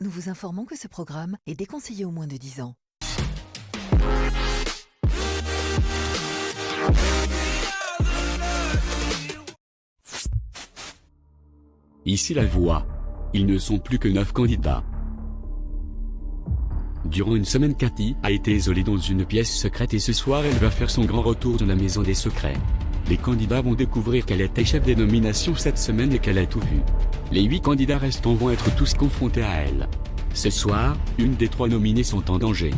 Nous vous informons que ce programme est déconseillé aux moins de 10 ans. Ici la voix. Ils ne sont plus que 9 candidats. Durant une semaine, Cathy a été isolée dans une pièce secrète et ce soir elle va faire son grand retour dans la maison des secrets. Les candidats vont découvrir qu'elle était chef des nominations cette semaine et qu'elle a tout vu. Les 8 candidats restants vont être tous confrontés à elle. Ce soir, une des 3 nominés sont en danger.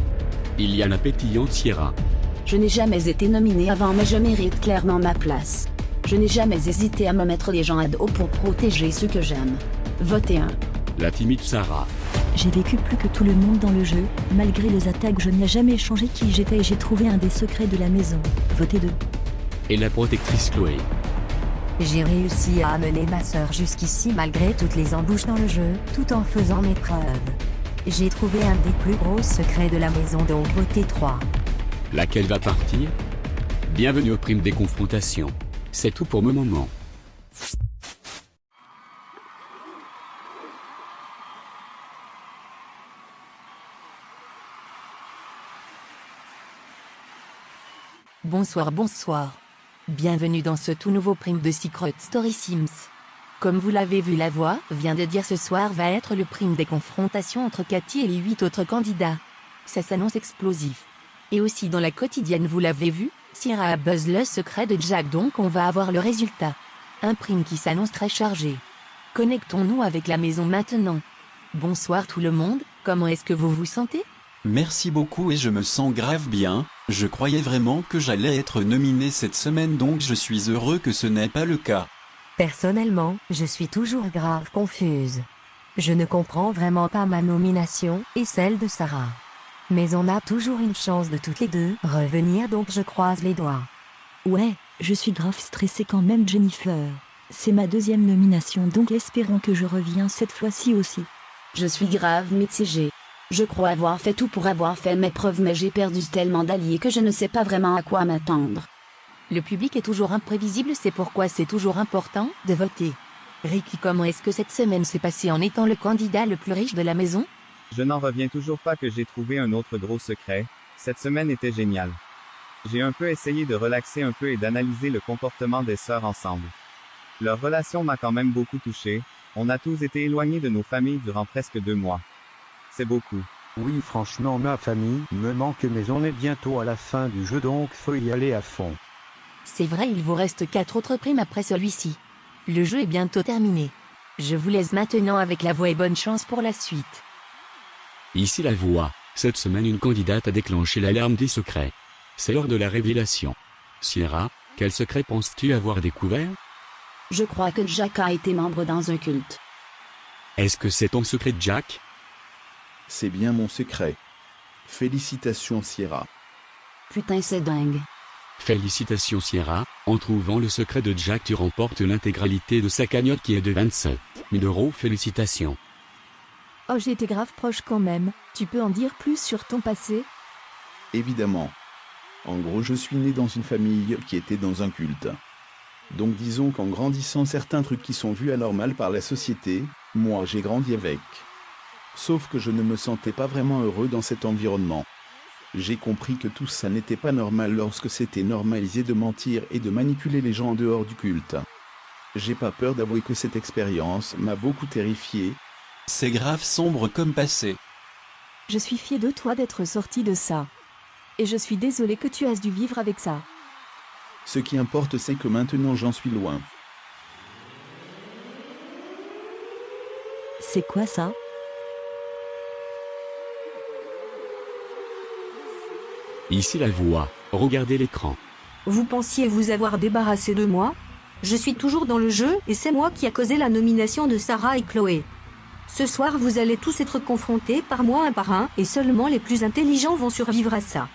Il y a la pétillante Sierra. Je n'ai jamais été nominée avant mais je mérite clairement ma place. Je n'ai jamais hésité à me mettre les gens à dos pour protéger ceux que j'aime. Votez 1. La timide Sarah. J'ai vécu plus que tout le monde dans le jeu, malgré les attaques je n'ai jamais changé qui j'étais et j'ai trouvé un des secrets de la maison. Votez 2. Et la protectrice Chloé. J'ai réussi à amener ma sœur jusqu'ici malgré toutes les embûches dans le jeu, tout en faisant mes preuves. J'ai trouvé un des plus gros secrets de la maison donc votez 3. Laquelle va partir? Bienvenue au prime des confrontations. C'est tout pour le moment. Bonsoir, bonsoir. Bienvenue dans ce tout nouveau prime de Secret Story Sims. Comme vous l'avez vu, la voix vient de dire ce soir va être le prime des confrontations entre Cathy et les 8 autres candidats. Ça s'annonce explosif. Et aussi dans la quotidienne vous l'avez vu, Sierra a buzz le secret de Jack donc on va avoir le résultat. Un prime qui s'annonce très chargé. Connectons-nous avec la maison maintenant. Bonsoir tout le monde, comment est-ce que vous vous sentez ? Merci beaucoup et je me sens grave bien, je croyais vraiment que j'allais être nominé cette semaine donc je suis heureux que ce n'est pas le cas. Personnellement, je suis toujours grave confuse. Je ne comprends vraiment pas ma nomination et celle de Sarah. Mais on a toujours une chance de toutes les deux revenir donc je croise les doigts. Ouais, je suis grave stressée quand même Jennifer. C'est ma 2e nomination donc espérons que je reviens cette fois-ci aussi. Je suis grave mitigée. Je crois avoir fait tout pour avoir fait mes preuves mais j'ai perdu tellement d'alliés que je ne sais pas vraiment à quoi m'attendre. Le public est toujours imprévisible, c'est pourquoi c'est toujours important de voter. Ricky, comment est-ce que cette semaine s'est passée en étant le candidat le plus riche de la maison ? Je n'en reviens toujours pas que j'ai trouvé un autre gros secret. Cette semaine était géniale. J'ai un peu essayé de relaxer un peu et d'analyser le comportement des sœurs ensemble. Leur relation m'a quand même beaucoup touché. On a tous été éloignés de nos familles durant presque 2 mois. C'est beaucoup. Oui, franchement, ma famille me manque, mais on est bientôt à la fin du jeu donc faut y aller à fond. C'est vrai, il vous reste 4 autres primes après celui-ci. Le jeu est bientôt terminé. Je vous laisse maintenant avec la voix et bonne chance pour la suite. Ici la voix. Cette semaine, une candidate a déclenché l'alarme des secrets. C'est l'heure de la révélation. Sierra, quel secret penses-tu avoir découvert? Je crois que Jack a été membre dans un culte. Est-ce que c'est ton secret, Jack? C'est bien mon secret. Félicitations Sierra. Putain c'est dingue. Félicitations Sierra, en trouvant le secret de Jack tu remportes l'intégralité de sa cagnotte qui est de 27 000 €. Félicitations. Oh j'ai été grave proche quand même, tu peux en dire plus sur ton passé ? Évidemment. En gros, je suis né dans une famille qui était dans un culte. Donc disons qu'en grandissant certains trucs qui sont vus anormaux par la société, moi j'ai grandi avec. Sauf que je ne me sentais pas vraiment heureux dans cet environnement. J'ai compris que tout ça n'était pas normal lorsque c'était normalisé de mentir et de manipuler les gens en dehors du culte. J'ai pas peur d'avouer que cette expérience m'a beaucoup terrifié. C'est grave sombre comme passé. Je suis fière de toi d'être sorti de ça. Et je suis désolée que tu aies dû vivre avec ça. Ce qui importe c'est que maintenant j'en suis loin. C'est quoi ça ? Ici la voix. Regardez l'écran. Vous pensiez vous avoir débarrassé de moi ? Je suis toujours dans le jeu et c'est moi qui a causé la nomination de Sarah et Chloé. Ce soir vous allez tous être confrontés par moi un par un et seulement les plus intelligents vont survivre à ça.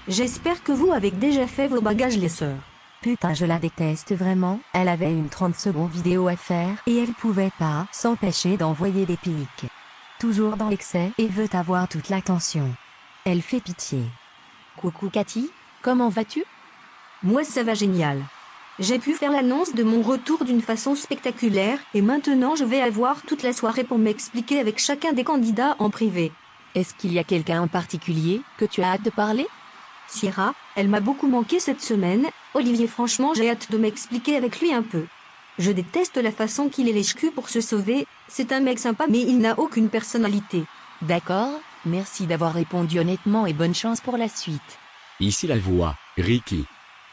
J'espère que vous avez déjà fait vos bagages les sœurs. Putain je la déteste vraiment, elle avait une 30 secondes vidéo à faire et elle pouvait pas s'empêcher d'envoyer des pics. Toujours dans l'excès et veut avoir toute l'attention. Elle fait pitié. Coucou Cathy, comment vas-tu ? Moi ça va génial. J'ai pu faire l'annonce de mon retour d'une façon spectaculaire et maintenant je vais avoir toute la soirée pour m'expliquer avec chacun des candidats en privé. Est-ce qu'il y a quelqu'un en particulier que tu as hâte de parler? Sierra, elle m'a beaucoup manqué cette semaine. Olivier, franchement, j'ai hâte de m'expliquer avec lui un peu. Je déteste la façon qu'il est lèche-cul pour se sauver. C'est un mec sympa mais il n'a aucune personnalité. D'accord, merci d'avoir répondu honnêtement et bonne chance pour la suite. Ici la voix, Ricky.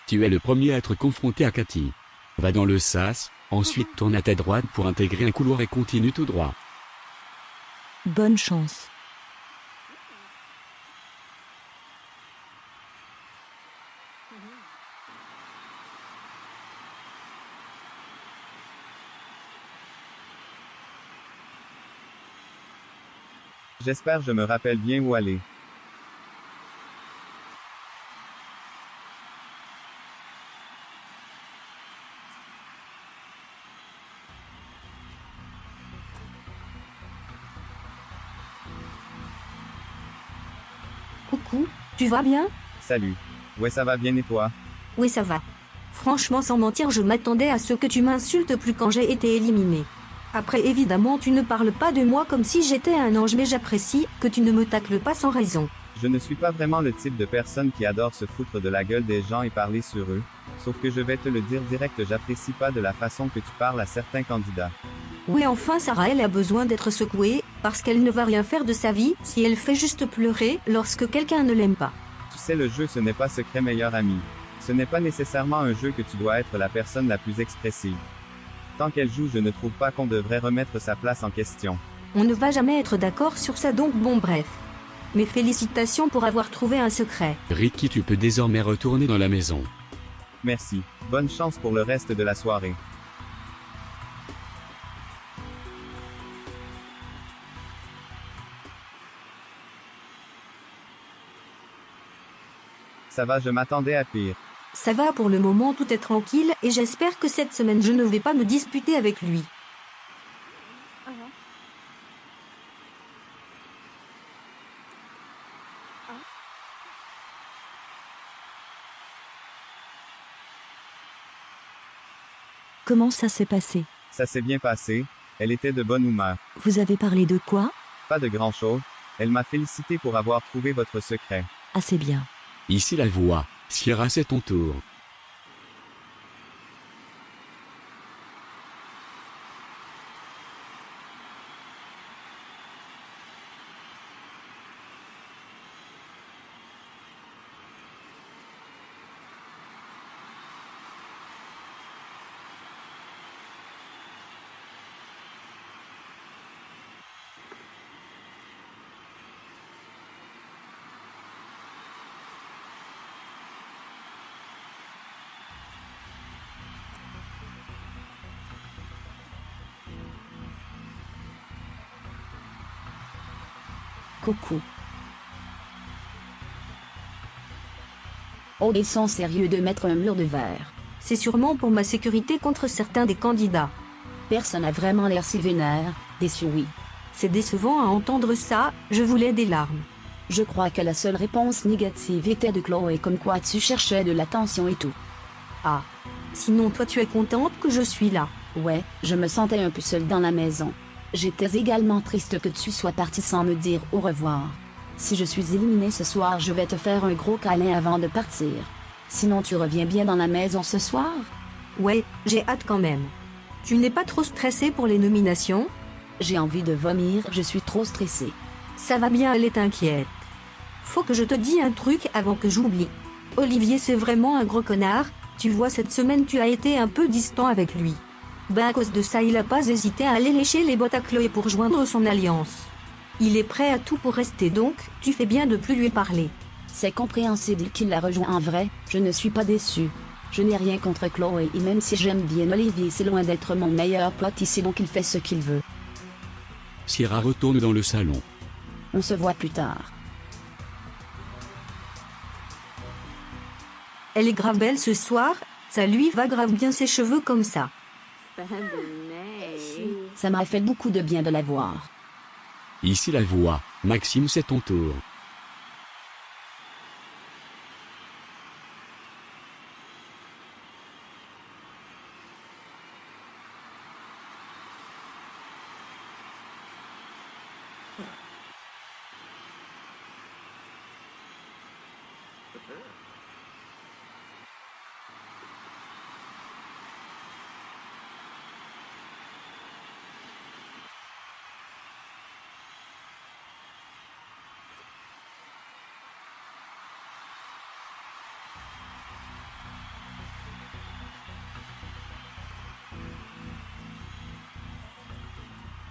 Tu es le premier à être confronté à Cathy. Va dans le sas, ensuite tourne à ta droite pour intégrer un couloir et continue tout droit. Bonne chance. J'espère je me rappelle bien où aller. Coucou, tu vas bien? Salut. Ouais, ça va bien et toi? Oui, ça va. Franchement, sans mentir, je m'attendais à ce que tu m'insultes plus quand j'ai été éliminé. Après, évidemment, tu ne parles pas de moi comme si j'étais un ange, mais j'apprécie que tu ne me tacles pas sans raison. Je ne suis pas vraiment le type de personne qui adore se foutre de la gueule des gens et parler sur eux. Sauf que je vais te le dire direct, j'apprécie pas de la façon que tu parles à certains candidats. Oui, enfin, Sarah, elle a besoin d'être secouée, parce qu'elle ne va rien faire de sa vie si elle fait juste pleurer lorsque quelqu'un ne l'aime pas. Tu sais, le jeu, ce n'est pas secret meilleur ami. Ce n'est pas nécessairement un jeu que tu dois être la personne la plus expressive. Tant qu'elle joue, je ne trouve pas qu'on devrait remettre sa place en question. On ne va jamais être d'accord sur ça, donc bon, bref. Mes félicitations pour avoir trouvé un secret. Ricky, tu peux désormais retourner dans la maison. Merci. Bonne chance pour le reste de la soirée. Ça va, je m'attendais à pire. Ça va pour le moment, tout est tranquille, et j'espère que cette semaine je ne vais pas me disputer avec lui. Comment ça s'est passé? Ça s'est bien passé. Elle était de bonne humeur. Vous avez parlé de quoi? Pas de grand-chose. Elle m'a félicité pour avoir trouvé votre secret. Ah, c'est bien. Ici la voix, Sierra, c'est ton tour. Coucou. Oh, ils sont sérieux de mettre un mur de verre. C'est sûrement pour ma sécurité contre certains des candidats. Personne n'a vraiment l'air si vénère, déçu oui. C'est décevant à entendre ça, je voulais des larmes. Je crois que la seule réponse négative était de Chloé, comme quoi tu cherchais de l'attention et tout. Ah. Sinon toi tu es contente que je suis là? Ouais, je me sentais un peu seule dans la maison. J'étais également triste que tu sois partie sans me dire au revoir. Si je suis éliminée ce soir, je vais te faire un gros câlin avant de partir. Sinon tu reviens bien dans la maison ce soir? Ouais, j'ai hâte quand même. Tu n'es pas trop stressée pour les nominations? J'ai envie de vomir, je suis trop stressée. Ça va bien, elle est inquiète. Faut que je te dise un truc avant que j'oublie. Olivier, c'est vraiment un gros connard. Tu vois, cette semaine tu as été un peu distant avec lui. Ben à cause de ça, il a pas hésité à aller lécher les bottes à Chloé pour joindre son alliance. Il est prêt à tout pour rester, donc tu fais bien de plus lui parler. C'est compréhensible qu'il la rejoint en vrai, je ne suis pas déçue. Je n'ai rien contre Chloé et même si j'aime bien Olivier, c'est loin d'être mon meilleur pote ici, donc il fait ce qu'il veut. Sierra retourne dans le salon. On se voit plus tard. Elle est grave belle ce soir, ça lui va grave bien ses cheveux comme ça. Ça m'a fait beaucoup de bien de la voir. Ici la voix, Maxime, c'est ton tour.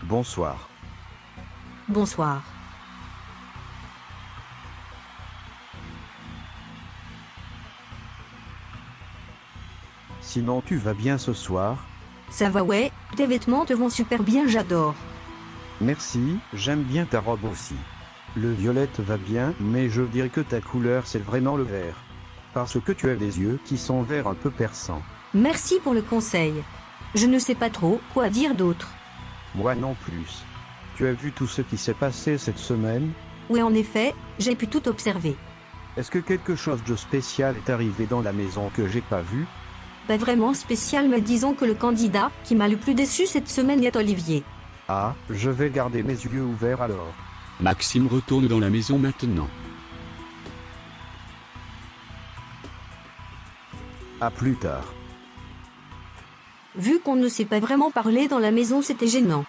Bonsoir. Bonsoir. Sinon tu vas bien ce soir? Ça va ouais, tes vêtements te vont super bien, j'adore. Merci, j'aime bien ta robe aussi. Le violet te va bien, mais je dirais que ta couleur c'est vraiment le vert. Parce que tu as des yeux qui sont verts un peu perçants. Merci pour le conseil. Je ne sais pas trop quoi dire d'autre. Moi non plus. Tu as vu tout ce qui s'est passé cette semaine? Oui, en effet, j'ai pu tout observer. Est-ce que quelque chose de spécial est arrivé dans la maison que j'ai pas vu? Pas vraiment spécial, mais disons que le candidat qui m'a le plus déçu cette semaine est Olivier. Ah, je vais garder mes yeux ouverts alors. Maxime retourne dans la maison maintenant. À plus tard. Vu qu'on ne s'est pas vraiment parlé dans la maison, c'était gênant.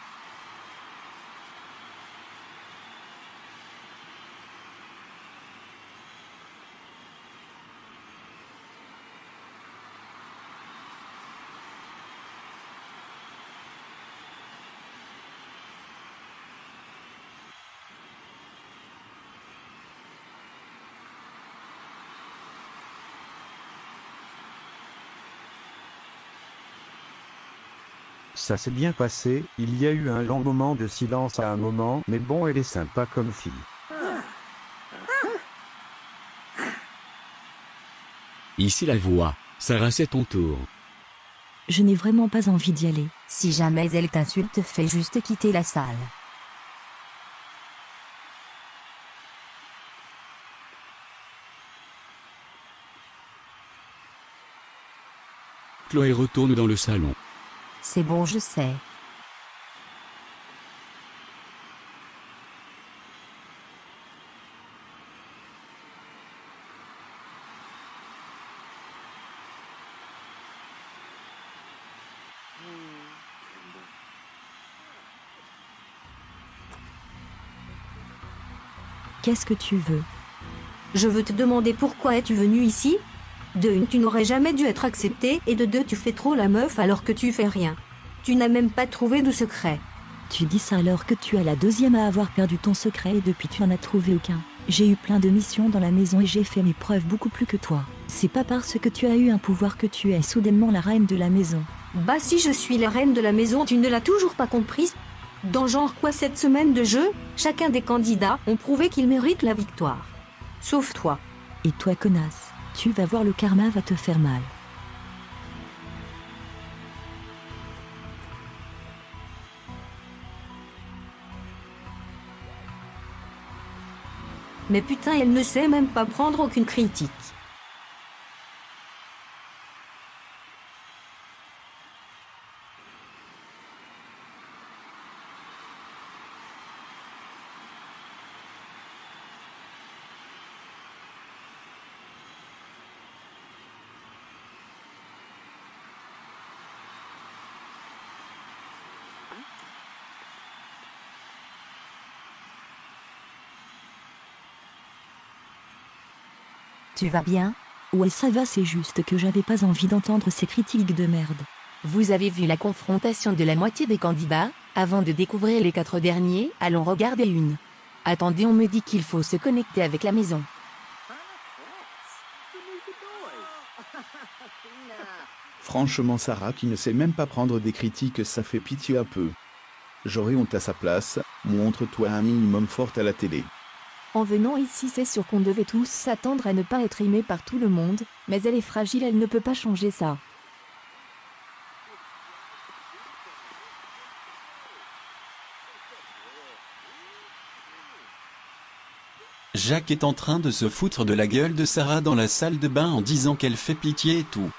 Ça s'est bien passé, il y a eu un long moment de silence à un moment, mais bon, elle est sympa comme fille. Ici la voix. Sarah, c'est ton tour. Je n'ai vraiment pas envie d'y aller. Si jamais elle t'insulte, fais juste quitter la salle. Chloé retourne dans le salon. C'est bon, je sais. Qu'est-ce que tu veux? Je veux te demander pourquoi es-tu venu ici? De une, tu n'aurais jamais dû être accepté, et de deux, tu fais trop la meuf alors que tu fais rien. Tu n'as même pas trouvé de secret. Tu dis ça alors que tu es la deuxième à avoir perdu ton secret et depuis tu n'en as trouvé aucun. J'ai eu plein de missions dans la maison et j'ai fait mes preuves beaucoup plus que toi. C'est pas parce que tu as eu un pouvoir que tu es soudainement la reine de la maison. Bah si je suis la reine de la maison, tu ne l'as toujours pas comprise? Dans genre quoi cette semaine de jeu, chacun des candidats ont prouvé qu'ils méritent la victoire. Sauf toi. Et toi connasse, tu vas voir, le karma va te faire mal. Mais putain, elle ne sait même pas prendre aucune critique. Tu vas bien? Ouais, ça va, c'est juste que j'avais pas envie d'entendre ces critiques de merde. Vous avez vu la confrontation de la moitié des candidats? Avant de découvrir les 4 derniers, allons regarder une. Attendez, on me dit qu'il faut se connecter avec la maison. Franchement, Sarah qui ne sait même pas prendre des critiques, ça fait pitié un peu. J'aurais honte à sa place, montre-toi un minimum forte à la télé. En venant ici, c'est sûr qu'on devait tous s'attendre à ne pas être aimé par tout le monde, mais elle est fragile, elle ne peut pas changer ça. Jacques est en train de se foutre de la gueule de Sarah dans la salle de bain en disant qu'elle fait pitié et tout.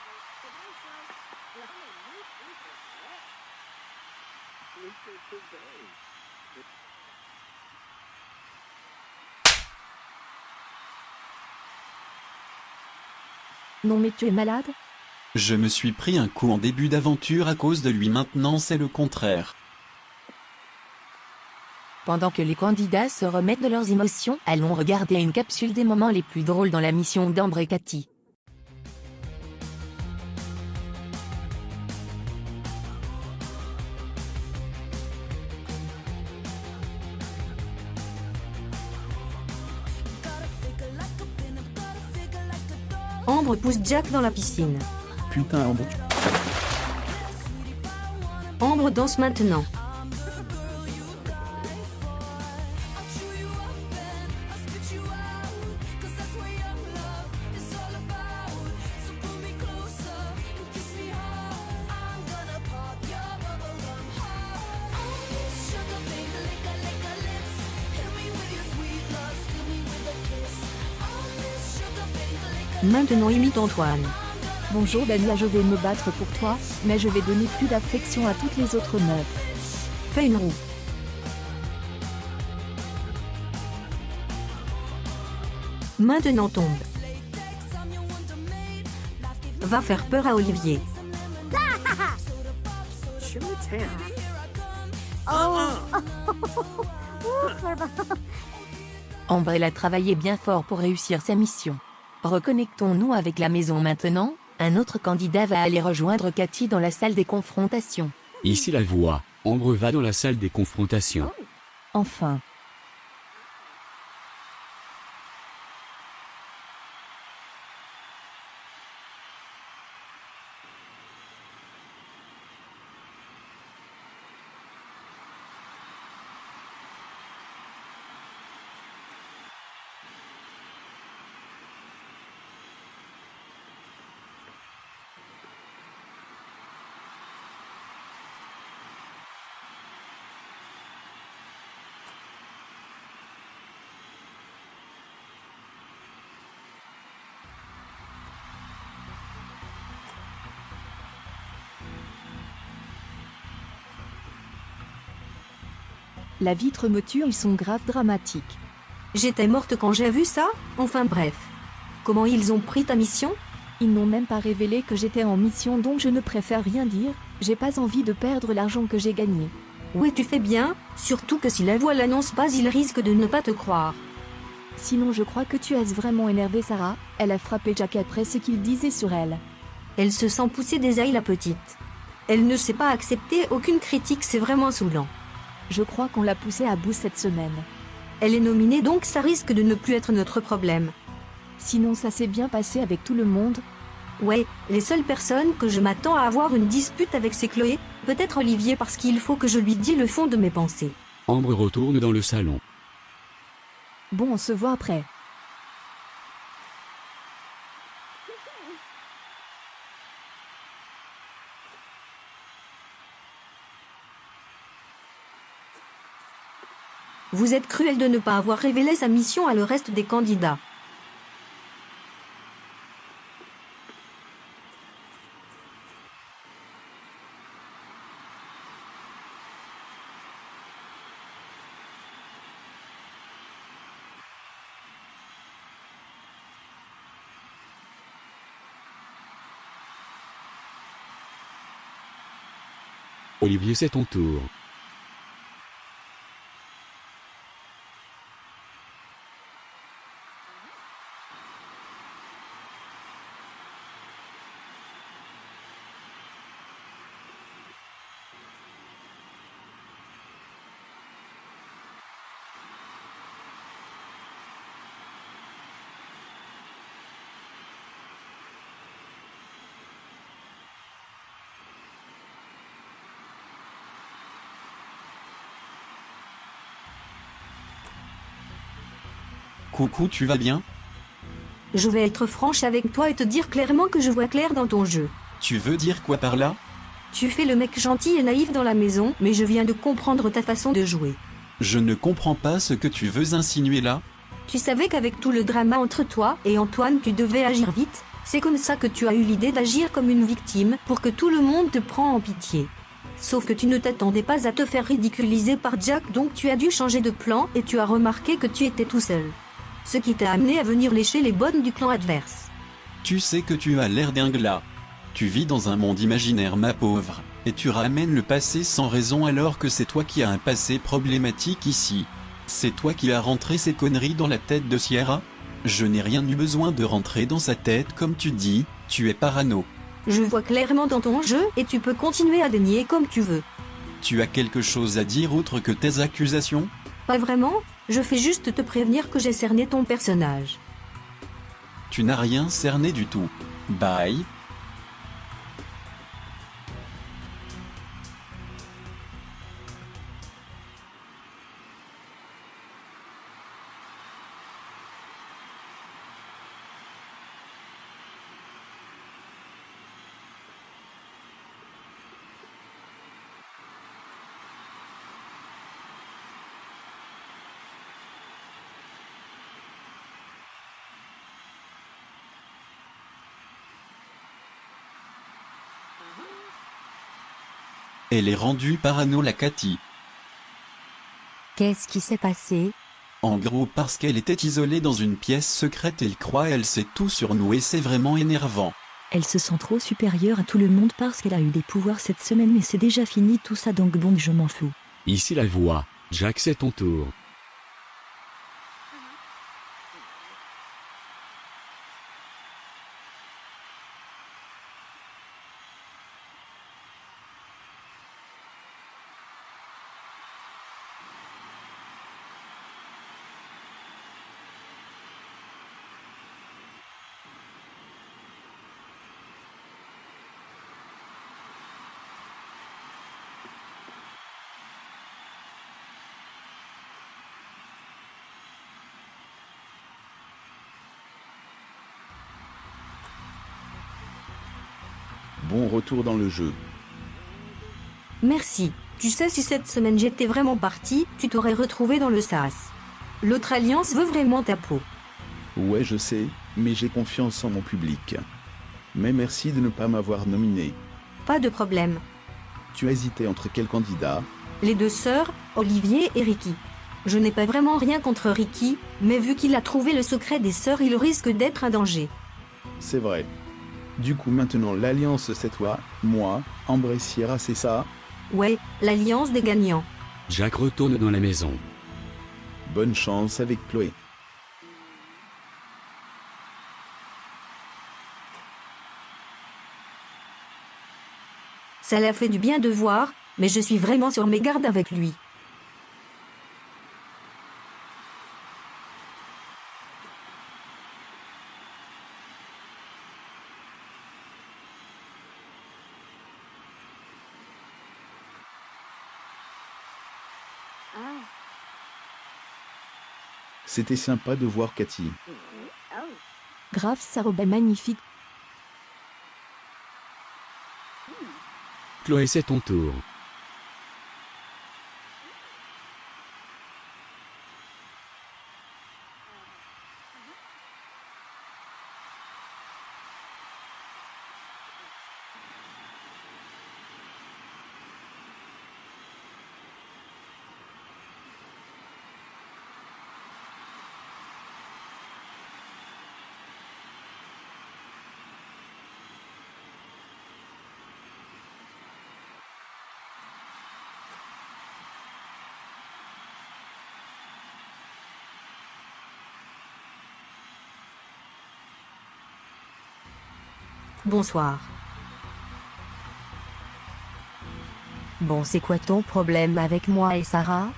Non mais tu es malade? Je me suis pris un coup en début d'aventure à cause de lui, maintenant c'est le contraire. Pendant que les candidats se remettent de leurs émotions, allons regarder une capsule des moments les plus drôles dans la mission d'Ambre et Cathy. Ambre pousse Jack dans la piscine. Putain, Ambre, Ambre danse maintenant. Maintenant imite Antoine. Bonjour Dania, je vais me battre pour toi, mais je vais donner plus d'affection à toutes les autres meufs. Fais une roue. Maintenant tombe. Va faire peur à Olivier. Ambre elle a travaillé bien fort pour réussir sa mission. Reconnectons-nous avec la maison maintenant. Un autre candidat va aller rejoindre Cathy dans la salle des confrontations. Ici la voix. Ambre va dans la salle des confrontations. Enfin. La vitre me tue, ils sont grave dramatiques. J'étais morte quand j'ai vu ça, enfin bref. Comment ils ont pris ta mission? Ils n'ont même pas révélé que j'étais en mission, donc je ne préfère rien dire, j'ai pas envie de perdre l'argent que j'ai gagné. Oui, tu fais bien, surtout que si la voix l'annonce pas, il risque de ne pas te croire. Sinon je crois que tu es vraiment énervée Sarah, elle a frappé Jack après ce qu'il disait sur elle. Elle se sent pousser des ailes la petite. Elle ne sait pas accepter aucune critique, c'est vraiment saoulant. Je crois qu'on l'a poussée à bout cette semaine. Elle est nominée donc ça risque de ne plus être notre problème. Sinon ça s'est bien passé avec tout le monde. Ouais, les seules personnes que je m'attends à avoir une dispute avec c'est Chloé, peut-être Olivier parce qu'il faut que je lui dise le fond de mes pensées. Ambre retourne dans le salon. Bon, on se voit après. Vous êtes cruel de ne pas avoir révélé sa mission à le reste des candidats. Olivier, c'est ton tour. Coucou, tu vas bien? Je vais être franche avec toi et te dire clairement que je vois clair dans ton jeu. Tu veux dire quoi par là? Tu fais le mec gentil et naïf dans la maison, mais je viens de comprendre ta façon de jouer. Je ne comprends pas ce que tu veux insinuer là. Tu savais qu'avec tout le drama entre toi et Antoine tu devais agir vite, c'est comme ça que tu as eu l'idée d'agir comme une victime pour que tout le monde te prend en pitié. Sauf que tu ne t'attendais pas à te faire ridiculiser par Jack, donc tu as dû changer de plan et tu as remarqué que tu étais tout seul. Ce qui t'a amené à venir lécher les bonnes du clan adverse. Tu sais que tu as l'air dingue là. Tu vis dans un monde imaginaire, ma pauvre, et tu ramènes le passé sans raison alors que c'est toi qui as un passé problématique ici. C'est toi qui as rentré ces conneries dans la tête de Sierra? Je n'ai rien eu besoin de rentrer dans sa tête comme tu dis, tu es parano. Je vois clairement dans ton jeu et tu peux continuer à dénier comme tu veux. Tu as quelque chose à dire autre que tes accusations? Pas vraiment, je fais juste te prévenir que j'ai cerné ton personnage. Tu n'as rien cerné du tout. Bye. Elle est rendue parano la Cathy. Qu'est-ce qui s'est passé? En gros parce qu'elle était isolée dans une pièce secrète, elle croit elle sait tout sur nous et c'est vraiment énervant. Elle se sent trop supérieure à tout le monde parce qu'elle a eu des pouvoirs cette semaine mais c'est déjà fini tout ça donc bon je m'en fous. Ici la voix. Jack, c'est ton tour. Bon retour dans le jeu. Merci. Tu sais, si cette semaine j'étais vraiment parti, tu t'aurais retrouvé dans le sas. L'autre alliance veut vraiment ta peau. Ouais, je sais, mais j'ai confiance en mon public. Mais merci de ne pas m'avoir nominé. Pas de problème. Tu as hésité entre quels candidats? Les deux sœurs, Olivier et Ricky. Je n'ai pas vraiment rien contre Ricky, mais vu qu'il a trouvé le secret des sœurs, il risque d'être un danger. C'est vrai. Du coup maintenant l'alliance c'est toi, moi, Ambre et Sierra, c'est ça? Ouais, l'alliance des gagnants. Jack retourne dans la maison. Bonne chance avec Chloé. Ça l'a fait du bien de voir, mais je suis vraiment sur mes gardes avec lui. C'était sympa de voir Cathy. Grave, sa robe est magnifique. Chloé, c'est ton tour. Bonsoir. Bon, c'est quoi ton problème avec moi et Sarah?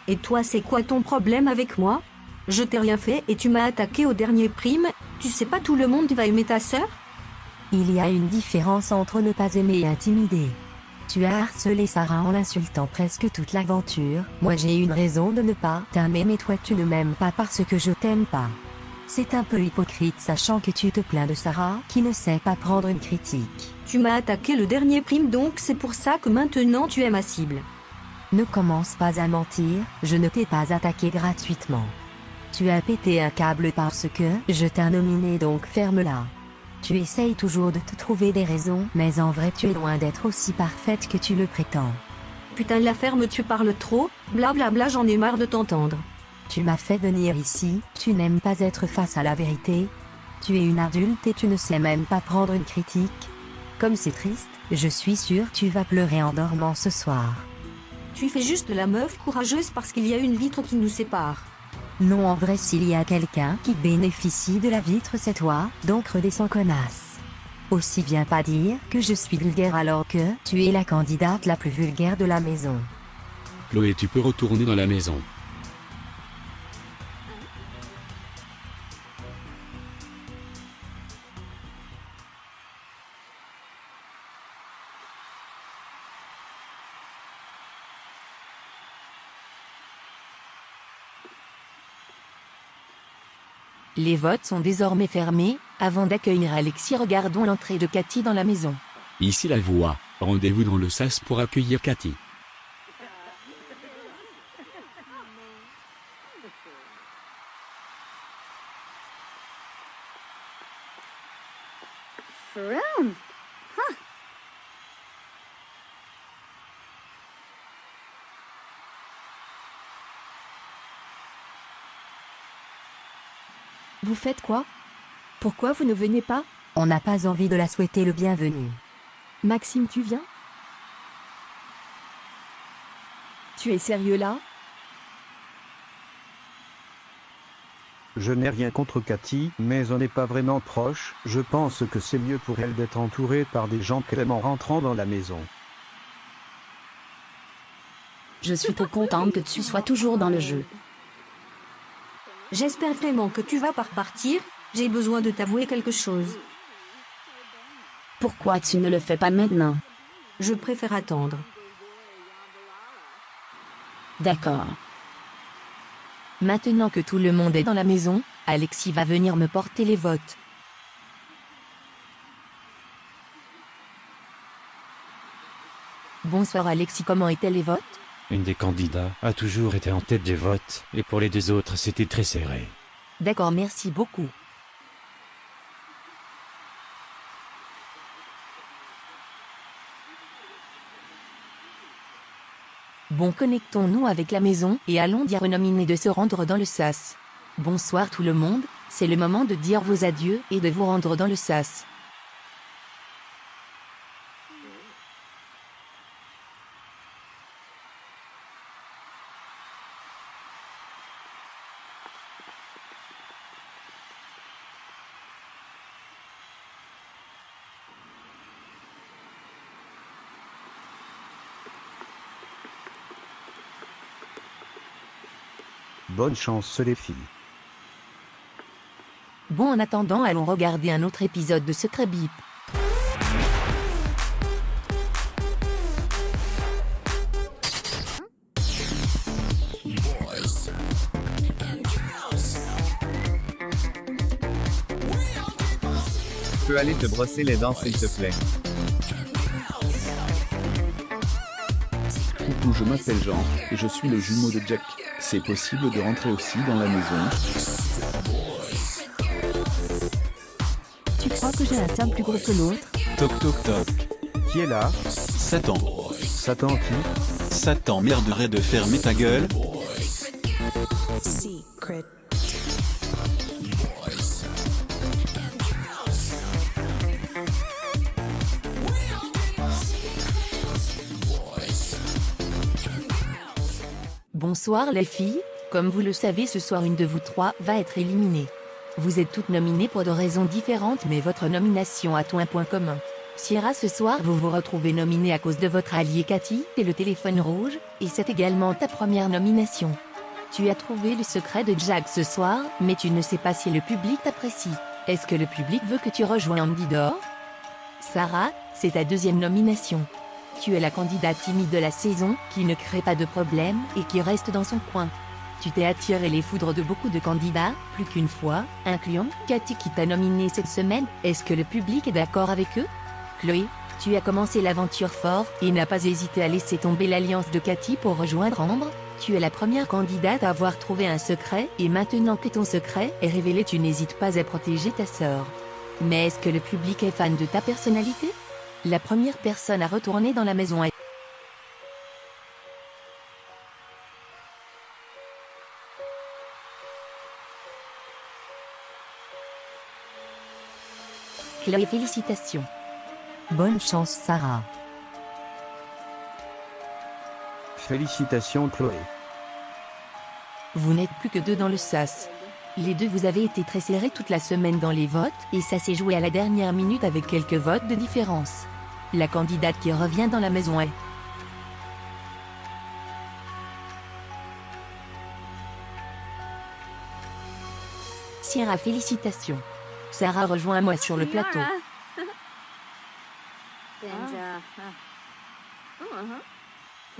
Et toi, c'est quoi ton problème avec moi? Je t'ai rien fait et tu m'as attaqué au dernier prime. Tu sais pas, tout le monde va aimer ta sœur? Il y a une différence entre ne pas aimer et intimider. Tu as harcelé Sarah en l'insultant presque toute l'aventure. Moi j'ai une raison de ne pas t'aimer, mais toi tu ne m'aimes pas parce que je t'aime pas. C'est un peu hypocrite sachant que tu te plains de Sarah qui ne sait pas prendre une critique. Tu m'as attaqué le dernier prime, donc c'est pour ça que maintenant tu es ma cible. Ne commence pas à mentir, je ne t'ai pas attaqué gratuitement. Tu as pété un câble parce que je t'ai nominé, donc ferme-la. Tu essayes toujours de te trouver des raisons, mais en vrai tu es loin d'être aussi parfaite que tu le prétends. Putain, la ferme, tu parles trop, blablabla, j'en ai marre de t'entendre. Tu m'as fait venir ici, tu n'aimes pas être face à la vérité? Tu es une adulte et tu ne sais même pas prendre une critique. Comme c'est triste, je suis sûre tu vas pleurer en dormant ce soir. Tu fais juste la meuf courageuse parce qu'il y a une vitre qui nous sépare. Non, en vrai, s'il y a quelqu'un qui bénéficie de la vitre, c'est toi, donc redescends, connasse. Aussi viens pas dire que je suis vulgaire alors que tu es la candidate la plus vulgaire de la maison. Chloé, tu peux retourner dans la maison. Les votes sont désormais fermés. Avant d'accueillir Alexis, regardons l'entrée de Cathy dans la maison. Ici la voix. Rendez-vous dans le sas pour accueillir Cathy. Vroom. Huh. Vous faites quoi? Pourquoi vous ne venez pas? On n'a pas envie de la souhaiter le bienvenu. Maxime, tu viens? Tu es sérieux là? Je n'ai rien contre Cathy, mais on n'est pas vraiment proche. Je pense que c'est mieux pour elle d'être entourée par des gens qu'elle aime en rentrant dans la maison. Je suis trop contente que tu sois toujours dans le jeu. J'espère vraiment que tu vas pas repartir. J'ai besoin de t'avouer quelque chose. Pourquoi tu ne le fais pas maintenant? Je préfère attendre. D'accord. Maintenant que tout le monde est dans la maison, Alexis va venir me porter les votes. Bonsoir Alexis, comment étaient les votes? Une des candidats a toujours été en tête des votes, et pour les deux autres, c'était très serré. D'accord, merci beaucoup. Bon, connectons-nous avec la maison et allons dire aux nominés de se rendre dans le sas. Bonsoir tout le monde, c'est le moment de dire vos adieux et de vous rendre dans le sas. Bonne chance les filles. Bon, en attendant, allons regarder un autre épisode de Secret Bip. Tu peux aller te brosser les dents s'il te plaît. Coucou, je m'appelle Jean, et je suis le jumeau de Jack. C'est possible de rentrer aussi dans la maison? Tu crois que j'ai un sein plus gros que l'autre? Toc toc toc. Qui est là? Satan. Satan qui? Satan, merderait de fermer ta gueule. Secret. Bonsoir les filles, comme vous le savez, ce soir une de vous trois va être éliminée. Vous êtes toutes nominées pour de raisons différentes, mais votre nomination a tout un point commun. Sierra, ce soir vous vous retrouvez nominée à cause de votre allié Cathy et le téléphone rouge, et c'est également ta première nomination. Tu as trouvé le secret de Jack ce soir, mais tu ne sais pas si le public t'apprécie. Est-ce que le public veut que tu rejoignes Andy Dor? Sarah, c'est ta deuxième nomination. Tu es la candidate timide de la saison, qui ne crée pas de problème et qui reste dans son coin. Tu t'es attiré les foudres de beaucoup de candidats, plus qu'une fois, incluant Cathy qui t'a nominé cette semaine. Est-ce que le public est d'accord avec eux? Chloé, tu as commencé l'aventure fort et n'as pas hésité à laisser tomber l'alliance de Cathy pour rejoindre Ambre. Tu es la première candidate à avoir trouvé un secret et maintenant que ton secret est révélé, tu n'hésites pas à protéger ta sœur. Mais est-ce que le public est fan de ta personnalité? La première personne à retourner dans la maison est... Chloé, félicitations. Bonne chance Sarah. Félicitations Chloé. Vous n'êtes plus que deux dans le sas. Les deux vous avez été très serrés toute la semaine dans les votes, et ça s'est joué à la dernière minute avec quelques votes de différence. La candidate qui revient dans la maison est... Sierra, félicitations. Sarah, rejoins-moi sur le plateau.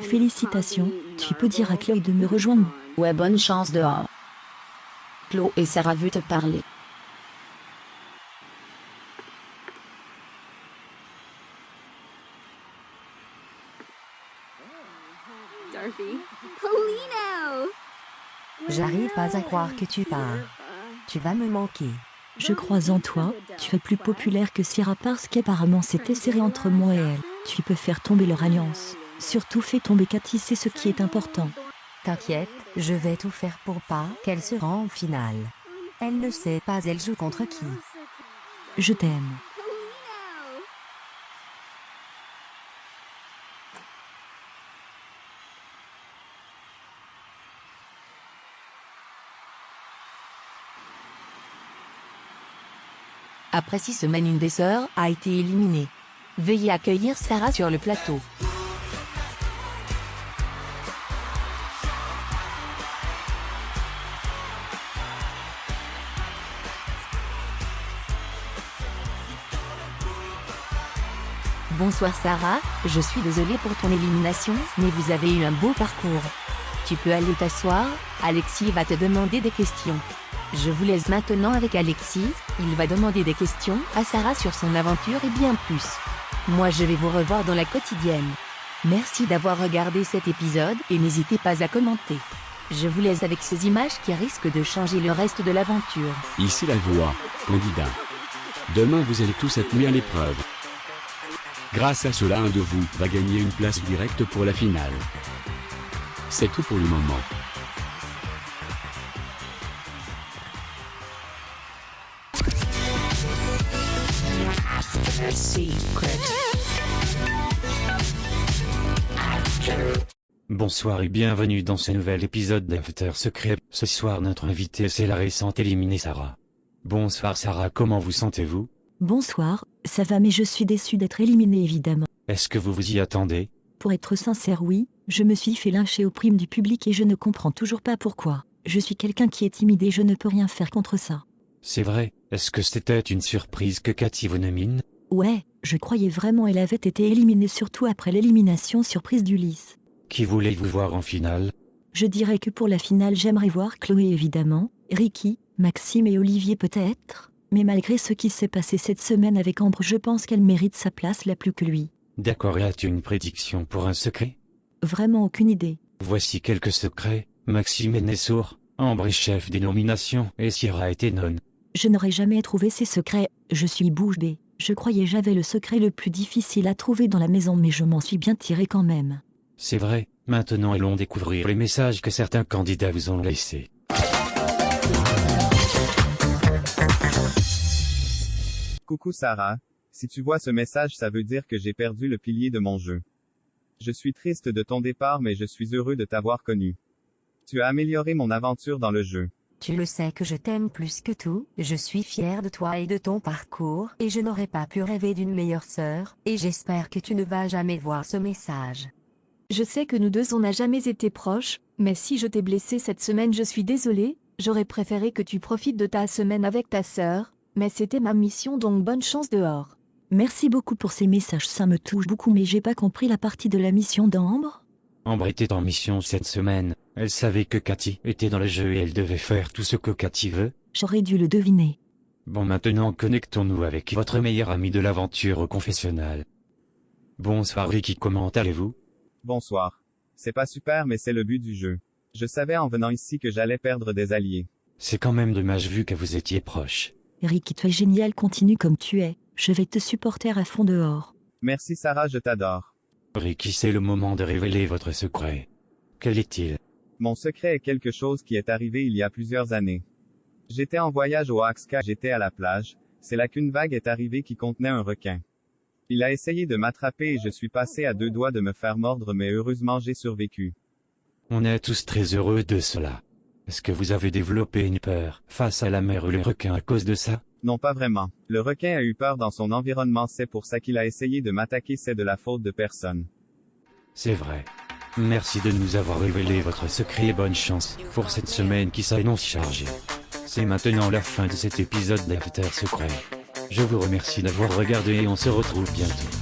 Félicitations, tu peux dire à Chloé de me rejoindre. Ouais, bonne chance dehors. Chloé et Sarah veulent te parler. J'arrive pas à croire que tu pars. Tu vas me manquer. Je crois en toi, tu es plus populaire que Sierra parce qu'apparemment c'était serré entre moi et elle. Tu peux faire tomber leur alliance. Surtout fais tomber Cathy, c'est ce qui est important. T'inquiète, je vais tout faire pour pas qu'elle se rende en finale. Elle ne sait pas elle joue contre qui. Je t'aime. Après 6 semaines, une des sœurs a été éliminée. Veuillez accueillir Sarah sur le plateau. Bonsoir Sarah, je suis désolée pour ton élimination, mais vous avez eu un beau parcours. Tu peux aller t'asseoir, Alexis va te demander des questions. Je vous laisse maintenant avec Alexis, il va demander des questions à Sarah sur son aventure et bien plus. Moi je vais vous revoir dans la quotidienne. Merci d'avoir regardé cet épisode et n'hésitez pas à commenter. Je vous laisse avec ces images qui risquent de changer le reste de l'aventure. Ici la voix, candidat. Demain vous allez tous être mis à l'épreuve. Grâce à cela, un de vous va gagner une place directe pour la finale. C'est tout pour le moment. Bonsoir et bienvenue dans ce nouvel épisode d'After Secret. Ce soir notre invitée c'est la récente éliminée Sarah. Bonsoir Sarah, comment vous sentez-vous? Bonsoir, ça va mais je suis déçue d'être éliminée évidemment. Est-ce que vous vous y attendez? Pour être sincère oui, je me suis fait lyncher aux primes du public et je ne comprends toujours pas pourquoi. Je suis quelqu'un qui est timide et je ne peux rien faire contre ça. C'est vrai, est-ce que c'était une surprise que Cathy vous nomine? Ouais, je croyais vraiment elle avait été éliminée surtout après l'élimination surprise d'Ulysse. Qui voulez-vous voir en finale? Je dirais que pour la finale j'aimerais voir Chloé évidemment, Ricky, Maxime et Olivier peut-être. Mais malgré ce qui s'est passé cette semaine avec Ambre, je pense qu'elle mérite sa place là plus que lui. D'accord, et as-tu une prédiction pour un secret? Vraiment aucune idée. Voici quelques secrets. Maxime est né sourd, Ambre est chef des nominations et Sierra était nonne. Je n'aurais jamais trouvé ces secrets, je suis bouche bée. Je croyais j'avais le secret le plus difficile à trouver dans la maison mais je m'en suis bien tiré quand même. C'est vrai, maintenant allons découvrir les messages que certains candidats vous ont laissés. Coucou Sarah, si tu vois ce message ça veut dire que j'ai perdu le pilier de mon jeu. Je suis triste de ton départ mais je suis heureux de t'avoir connu. Tu as amélioré mon aventure dans le jeu. Tu le sais que je t'aime plus que tout, je suis fière de toi et de ton parcours et je n'aurais pas pu rêver d'une meilleure sœur, et j'espère que tu ne vas jamais voir ce message. Je sais que nous deux on n'a jamais été proches, mais si je t'ai blessé cette semaine je suis désolée, j'aurais préféré que tu profites de ta semaine avec ta sœur, mais c'était ma mission donc bonne chance dehors. Merci beaucoup pour ces messages, ça me touche beaucoup mais j'ai pas compris la partie de la mission d'Ambre. Ambre était en mission cette semaine, elle savait que Cathy était dans le jeu et elle devait faire tout ce que Cathy veut. J'aurais dû le deviner. Bon maintenant connectons-nous avec votre meilleur ami de l'aventure au confessionnal. Bonsoir Ricky, comment allez-vous? Bonsoir. C'est pas super mais c'est le but du jeu. Je savais en venant ici que j'allais perdre des alliés. C'est quand même dommage vu que vous étiez proches. Ricky, tu es génial, continue comme tu es. Je vais te supporter à fond dehors. Merci Sarah, je t'adore. Ricky, c'est le moment de révéler votre secret. Quel est-il? Mon secret est quelque chose qui est arrivé il y a plusieurs années. J'étais en voyage au Axca, j'étais à la plage, C'est là qu'une vague est arrivée qui contenait un requin. Il a essayé de m'attraper et je suis passé à 2 doigts de me faire mordre mais heureusement j'ai survécu. On est tous très heureux de cela. Est-ce que vous avez développé une peur face à la mer ou les requins à cause de ça? Non, pas vraiment. Le requin a eu peur dans son environnement, c'est pour ça qu'il a essayé de m'attaquer, c'est de la faute de personne. C'est vrai. Merci de nous avoir révélé votre secret et bonne chance pour cette semaine qui s'annonce chargée. C'est maintenant la fin de cet épisode d'After Secret. Je vous remercie d'avoir regardé et on se retrouve bientôt.